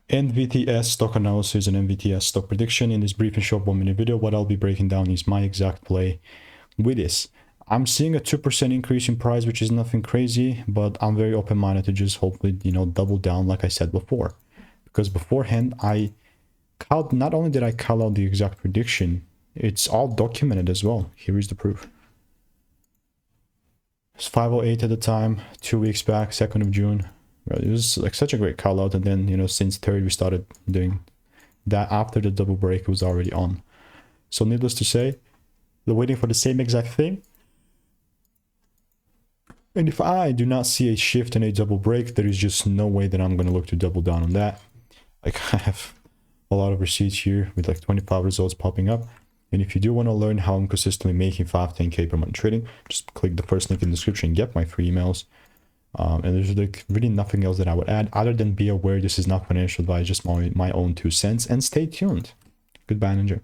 NVTS stock analysis and NVTS stock prediction. In this brief and short 1-minute video, what I'll be breaking down is my exact play with this. I'm seeing a 2% increase in price, which is nothing crazy, but I'm very open-minded to just hopefully, you know, double down like I said before. Because beforehand, not only did I call out the exact prediction, it's all documented as well. Here is the proof. It's 508 at the time, 2 weeks back, 2nd of June. It was like such a great call out, and then, you know, since 3rd we started doing that. After the double break, it was already on. So needless to say, they're waiting for the same exact thing. And if I do not see a shift and a double break, there is just no way that I'm going to look to double down on that. Like, I have a lot of receipts here with like 25 results popping up. And if you do want to learn how I'm consistently making 5-10K per month trading, just click the first link in the description and get my free emails. And there's like really nothing else that I would add other than be aware this is not financial advice, just my own 2 cents, and stay tuned. Goodbye, Ninja.